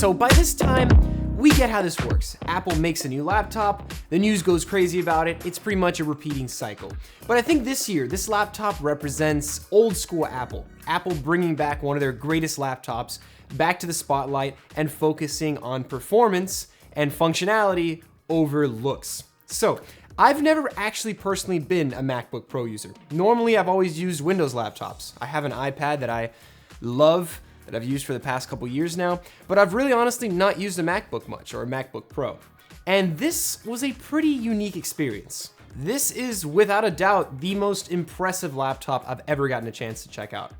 So by this time, we get how this works. Apple makes a new laptop, the news goes crazy about it, it's pretty much a repeating cycle. But I think this year, this laptop represents old school Apple. Apple bringing back one of their greatest laptops back to the spotlight and focusing on performance and functionality over looks. So, I've never actually personally been a MacBook Pro user. Normally, I've always used Windows laptops. I have an iPad that I love, that I've used for the past couple years now, but I've really honestly not used a MacBook much, or a MacBook Pro. And this was a pretty unique experience. This is without a doubt the most impressive laptop I've ever gotten a chance to check out.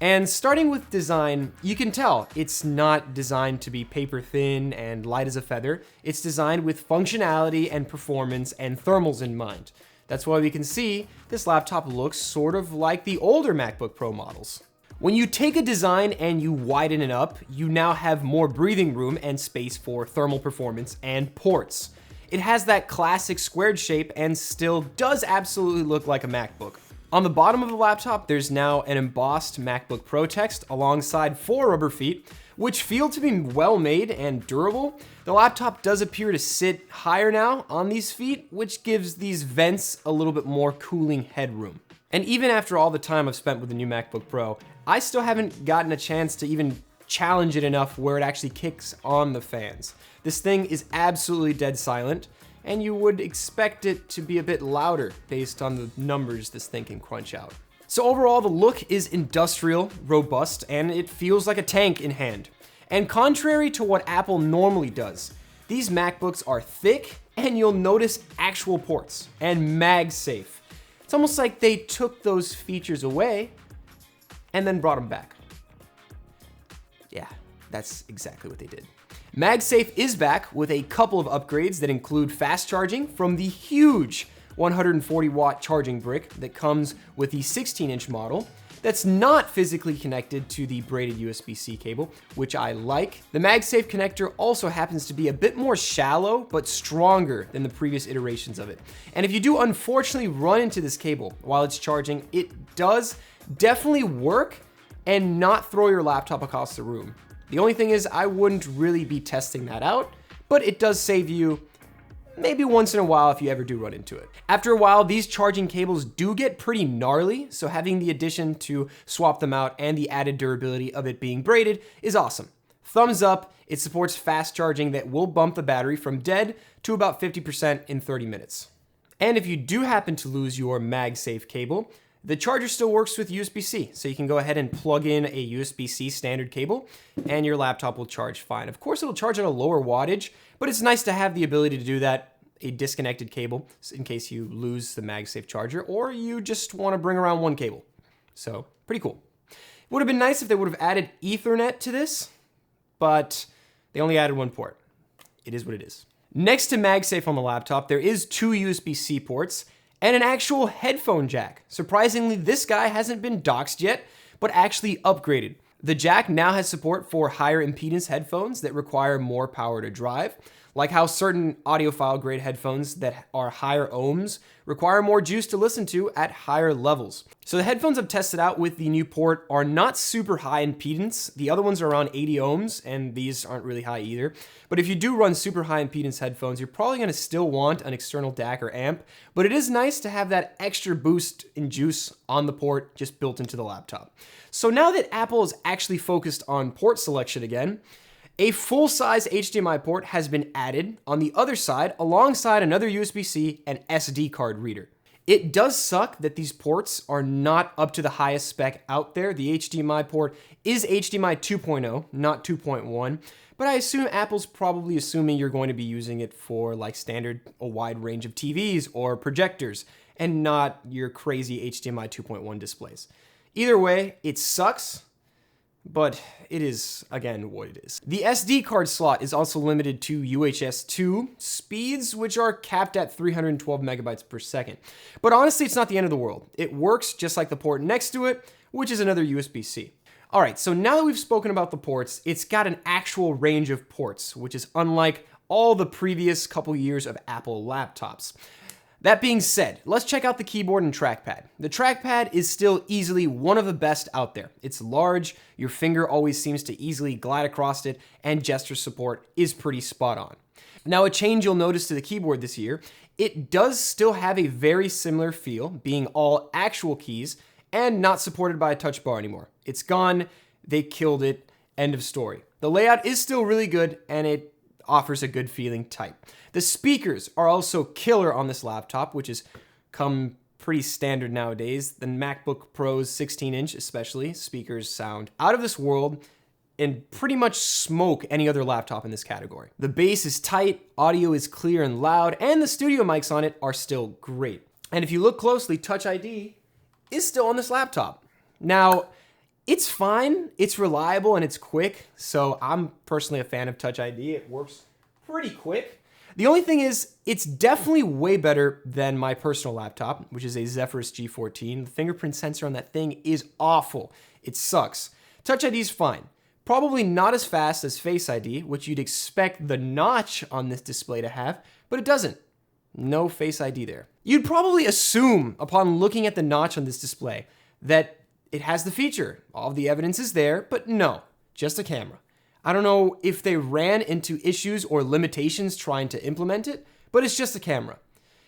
And starting with design, you can tell it's not designed to be paper thin and light as a feather. It's designed with functionality and performance and thermals in mind. That's why we can see this laptop looks sort of like the older MacBook Pro models. When you take a design and you widen it up, you now have more breathing room and space for thermal performance and ports. It has that classic squared shape and still does absolutely look like a MacBook. On the bottom of the laptop, there's now an embossed MacBook Pro text alongside 4 rubber feet, which feel to be well made and durable. The laptop does appear to sit higher now on these feet, which gives these vents a little bit more cooling headroom. And even after all the time I've spent with the new MacBook Pro, I still haven't gotten a chance to even challenge it enough where it actually kicks on the fans. This thing is absolutely dead silent, and you would expect it to be a bit louder based on the numbers this thing can crunch out. So overall, the look is industrial, robust, and it feels like a tank in hand. And contrary to what Apple normally does, these MacBooks are thick, and you'll notice actual ports, and MagSafe. It's almost like they took those features away and then brought them back. Yeah, that's exactly what they did. MagSafe is back with a couple of upgrades that include fast charging from the huge 140 watt charging brick that comes with the 16-inch model that's not physically connected to the braided USB-C cable, which I like. The MagSafe connector also happens to be a bit more shallow, but stronger than the previous iterations of it. And if you do unfortunately run into this cable while it's charging, it does definitely work and not throw your laptop across the room. The only thing is I wouldn't really be testing that out, but it does save you maybe once in a while if you ever do run into it. After a while, these charging cables do get pretty gnarly, so having the addition to swap them out and the added durability of it being braided is awesome. Thumbs up, it supports fast charging that will bump the battery from dead to about 50% in 30 minutes. And if you do happen to lose your MagSafe cable, the charger still works with USB-C, so you can go ahead and plug in a USB-C standard cable and your laptop will charge fine. Of course, it'll charge at a lower wattage, but it's nice to have the ability to do that, a disconnected cable, in case you lose the MagSafe charger or you just want to bring around one cable. So, pretty cool. It would have been nice if they would have added Ethernet to this, but they only added one port. It is what it is. Next to MagSafe on the laptop, there is 2 USB-C ports and an actual headphone jack. Surprisingly, this guy hasn't been doxed yet, but actually upgraded. The jack now has support for higher impedance headphones that require more power to drive, like how certain audiophile grade headphones that are higher ohms require more juice to listen to at higher levels. So the headphones I've tested out with the new port are not super high impedance. The other ones are around 80 ohms, and these aren't really high either. But if you do run super high impedance headphones, you're probably gonna still want an external DAC or amp, but it is nice to have that extra boost in juice on the port just built into the laptop. So now that Apple is actually focused on port selection again, a full-size HDMI port has been added on the other side alongside another USB-C and SD card reader. It does suck that these ports are not up to the highest spec out there. The HDMI port is HDMI 2.0, not 2.1, but I assume Apple's probably assuming you're going to be using it for like standard, a wide range of TVs or projectors, and not your crazy HDMI 2.1 displays. Either way, it sucks, but it is, again, what it is. The SD card slot is also limited to UHS 2 speeds, which are capped at 312 megabytes per second. But honestly, it's not the end of the world. It works just like the port next to it, which is another USB-C. All right, so now that we've spoken about the ports, it's got an actual range of ports, which is unlike all the previous couple years of Apple laptops. That being said, let's check out the keyboard and trackpad. The trackpad is still easily one of the best out there. It's large, your finger always seems to easily glide across it, and gesture support is pretty spot on. Now, a change you'll notice to the keyboard this year, it does still have a very similar feel, being all actual keys and not supported by a touch bar anymore. It's gone, they killed it, end of story. The layout is still really good and it offers a good feeling type. The speakers are also killer on this laptop, which has come pretty standard nowadays. The MacBook Pro's 16-inch especially, speakers sound out of this world and pretty much smoke any other laptop in this category. The bass is tight, audio is clear and loud, and the studio mics on it are still great. And if you look closely, Touch ID is still on this laptop. Now, it's fine, it's reliable, and it's quick, so I'm personally a fan of Touch ID. It works pretty quick. The only thing is, it's definitely way better than my personal laptop, which is a Zephyrus G14. The fingerprint sensor on that thing is awful. It sucks. Touch ID is fine. Probably not as fast as Face ID, which you'd expect the notch on this display to have, but it doesn't. No Face ID there. You'd probably assume, upon looking at the notch on this display, that it has the feature. All the evidence is there, but no, just a camera. I don't know if they ran into issues or limitations trying to implement it, but it's just a camera.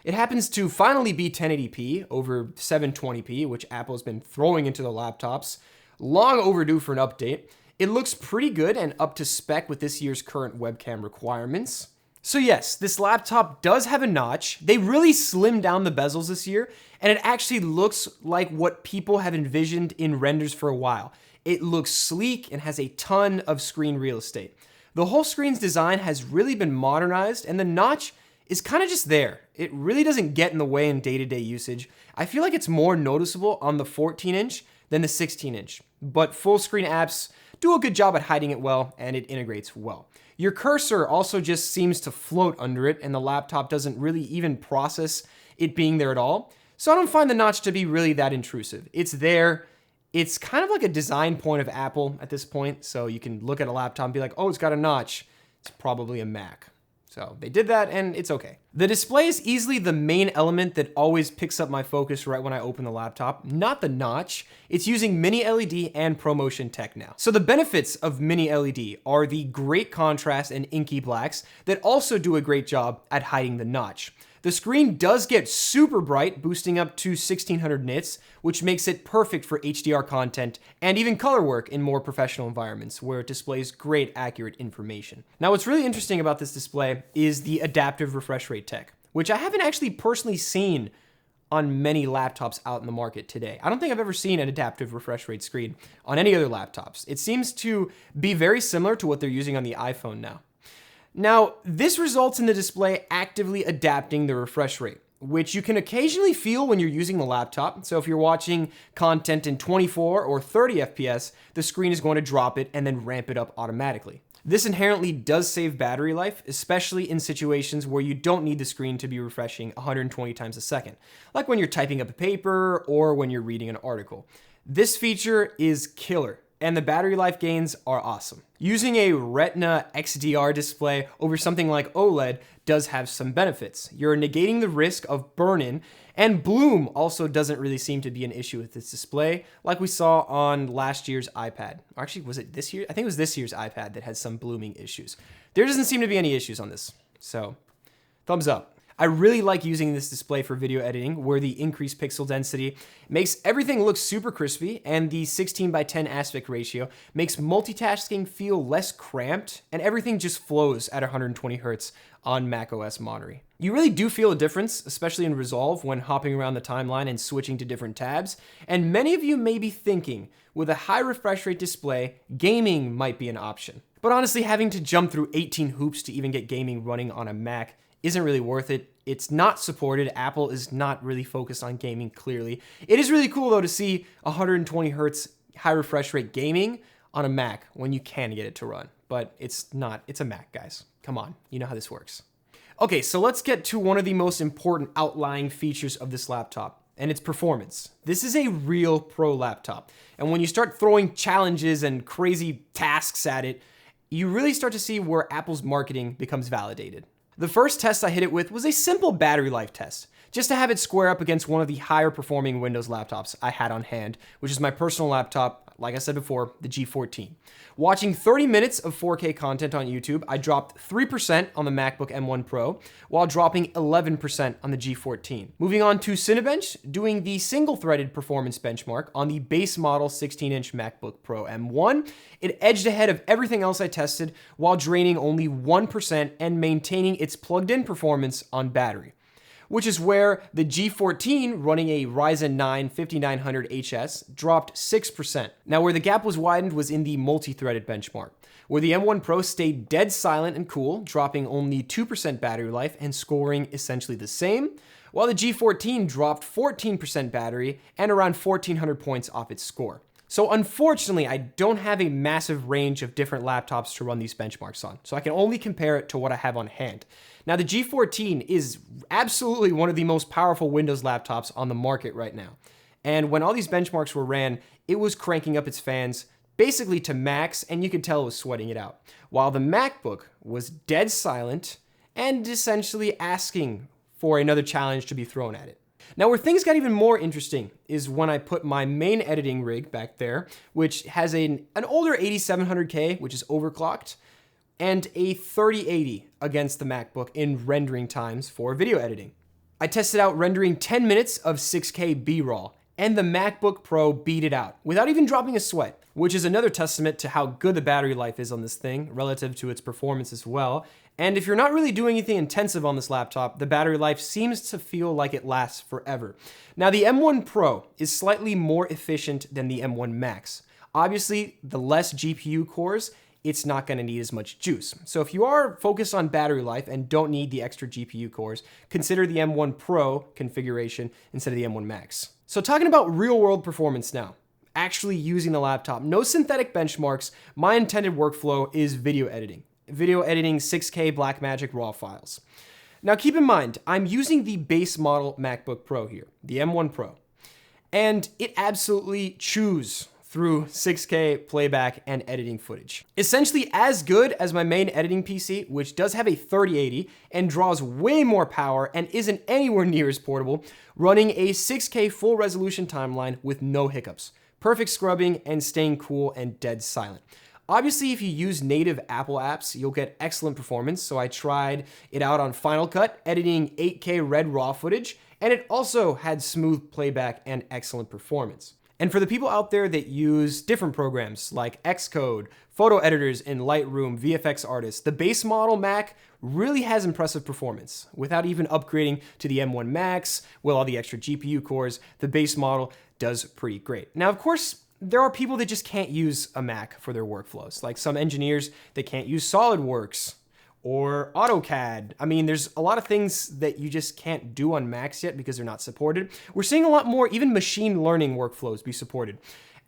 It happens to finally be 1080p over 720p, which Apple's been throwing into the laptops. Long overdue for an update. It looks pretty good and up to spec with this year's current webcam requirements. So yes, this laptop does have a notch. They really slimmed down the bezels this year, and it actually looks like what people have envisioned in renders for a while. It looks sleek and has a ton of screen real estate. The whole screen's design has really been modernized, and the notch is kind of just there. It really doesn't get in the way in day-to-day usage. I feel like it's more noticeable on the 14-inch than the 16-inch, but full screen apps do a good job at hiding it well, and it integrates well. Your cursor also just seems to float under it, and the laptop doesn't really even process it being there at all. So I don't find the notch to be really that intrusive. It's there. It's kind of like a design point of Apple at this point. So you can look at a laptop and be like, oh, it's got a notch. It's probably a Mac. So they did that and it's okay. The display is easily the main element that always picks up my focus right when I open the laptop, not the notch. It's using mini LED and ProMotion tech now. So the benefits of mini LED are the great contrast and inky blacks that also do a great job at hiding the notch. The screen does get super bright, boosting up to 1600 nits, which makes it perfect for HDR content and even color work in more professional environments where it displays great accurate information. Now, what's really interesting about this display is the adaptive refresh rate tech, which I haven't actually personally seen on many laptops out in the market today. I don't think I've ever seen an adaptive refresh rate screen on any other laptops. It seems to be very similar to what they're using on the iPhone now. Now, this results in the display actively adapting the refresh rate, which you can occasionally feel when you're using the laptop. So if you're watching content in 24 or 30 FPS, the screen is going to drop it and then ramp it up automatically. This inherently does save battery life, especially in situations where you don't need the screen to be refreshing 120 times a second, like when you're typing up a paper or when you're reading an article. This feature is killer, and the battery life gains are awesome. Using a Retina XDR display over something like OLED does have some benefits. You're negating the risk of burn-in, and bloom also doesn't really seem to be an issue with this display, like we saw on last year's iPad. Or actually, was it this year? I think it was this year's iPad that had some blooming issues. There doesn't seem to be any issues on this, so thumbs up. I really like using this display for video editing, where the increased pixel density makes everything look super crispy, and the 16:10 aspect ratio makes multitasking feel less cramped, and everything just flows at 120 Hz on macOS Monterey. You really do feel a difference, especially in Resolve, when hopping around the timeline and switching to different tabs, and many of you may be thinking, with a high refresh rate display, gaming might be an option. But honestly, having to jump through 18 hoops to even get gaming running on a Mac isn't really worth it. It's not supported. Apple is not really focused on gaming, clearly. It is really cool, though, to see 120 Hz high refresh rate gaming on a Mac when you can get it to run. But it's not. It's a Mac, guys. Come on. You know how this works. Okay, so let's get to one of the most important outlying features of this laptop, and its performance. This is a real pro laptop. And when you start throwing challenges and crazy tasks at it, you really start to see where Apple's marketing becomes validated. The first test I hit it with was a simple battery life test. just to have it square up against one of the higher performing Windows laptops I had on hand, which is my personal laptop, like I said before, the G14. Watching 30 minutes of 4K content on YouTube, I dropped 3% on the MacBook M1 Pro, while dropping 11% on the G14. Moving on to Cinebench, doing the single-threaded performance benchmark on the base model 16-inch MacBook Pro M1, it edged ahead of everything else I tested while draining only 1% and maintaining its plugged-in performance on battery, which is where the G14 running a Ryzen 9 5900HS dropped 6%. Now, where the gap was widened was in the multi-threaded benchmark, where the M1 Pro stayed dead silent and cool, dropping only 2% battery life and scoring essentially the same, while the G14 dropped 14% battery and around 1,400 points off its score. So unfortunately, I don't have a massive range of different laptops to run these benchmarks on, so I can only compare it to what I have on hand. Now, the G14 is absolutely one of the most powerful Windows laptops on the market right now. And when all these benchmarks were ran, it was cranking up its fans basically to max, and you could tell it was sweating it out. While the MacBook was dead silent and essentially asking for another challenge to be thrown at it. Now, where things got even more interesting is when I put my main editing rig back there, which has an older 8700K, which is overclocked, and a 3080 against the MacBook in rendering times for video editing. I tested out rendering 10 minutes of 6K B-roll, and the MacBook Pro beat it out without even dropping a sweat, which is another testament to how good the battery life is on this thing relative to its performance as well. And if you're not really doing anything intensive on this laptop, the battery life seems to feel like it lasts forever. Now, the M1 Pro is slightly more efficient than the M1 Max. Obviously, the less GPU cores, it's not going to need as much juice. So if you are focused on battery life and don't need the extra GPU cores, consider the M1 Pro configuration instead of the M1 Max. So talking about real-world performance now, actually using the laptop, no synthetic benchmarks, my intended workflow is video editing. Video editing 6K Blackmagic RAW files. Now keep in mind, I'm using the base model MacBook Pro here, the M1 Pro, and it absolutely chews through 6K playback and editing footage. Essentially as good as my main editing PC, which does have a 3080 and draws way more power and isn't anywhere near as portable, running a 6K full resolution timeline with no hiccups, perfect scrubbing, and staying cool and dead silent. Obviously, if you use native Apple apps, you'll get excellent performance, so I tried it out on Final Cut, editing 8K red RAW footage, and it also had smooth playback and excellent performance. And for the people out there that use different programs like Xcode, photo editors in Lightroom, VFX Artists, the base model Mac really has impressive performance. Without even upgrading to the M1 Max with all the extra GPU cores, the base model does pretty great. Now, of course, there are people that just can't use a Mac for their workflows, like some engineers that can't use SolidWorks or AutoCAD. I mean, there's a lot of things that you just can't do on Macs yet because they're not supported. We're seeing a lot more even machine learning workflows be supported.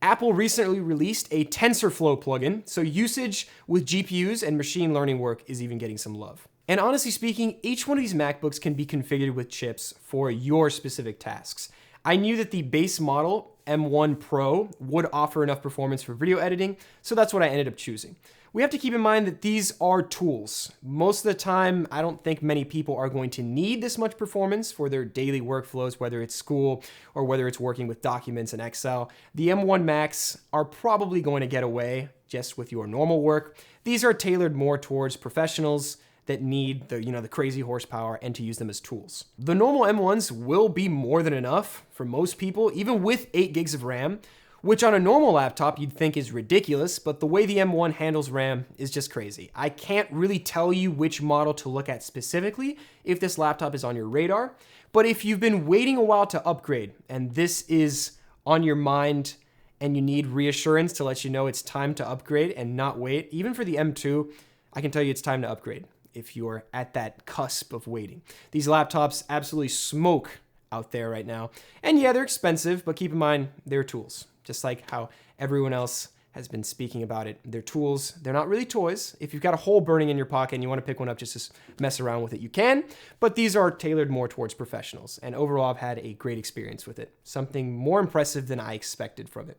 Apple recently released a TensorFlow plugin, so usage with GPUs and machine learning work is even getting some love. And honestly speaking, each one of these MacBooks can be configured with chips for your specific tasks. I knew that the base model M1 Pro would offer enough performance for video editing, so that's what I ended up choosing. We have to keep in mind that these are tools. Most of the time, I don't think many people are going to need this much performance for their daily workflows, whether it's school or whether it's working with documents in Excel. The M1 Max are probably going to get away just with your normal work. These are tailored more towards professionals that need the crazy horsepower and to use them as tools. The normal M1s will be more than enough for most people, even with 8 gigs of RAM, which on a normal laptop you'd think is ridiculous, but the way the M1 handles RAM is just crazy. I can't really tell you which model to look at specifically if this laptop is on your radar, but if you've been waiting a while to upgrade and this is on your mind and you need reassurance to let you know it's time to upgrade and not wait, even for the M2, I can tell you it's time to upgrade if you're at that cusp of waiting. These laptops absolutely smoke out there right now. And yeah, they're expensive, but keep in mind, they're tools. Just like how everyone else has been speaking about it. They're tools, they're not really toys. If you've got a hole burning in your pocket and you want to pick one up just to mess around with it, you can. But these are tailored more towards professionals. And overall, I've had a great experience with it. Something more impressive than I expected from it.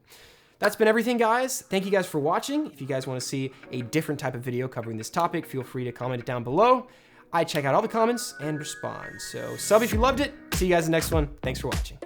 That's been everything, guys. Thank you guys for watching. If you guys want to see a different type of video covering this topic, feel free to comment it down below. I check out all the comments and respond. So sub if you loved it, See you guys in the next one. Thanks for watching.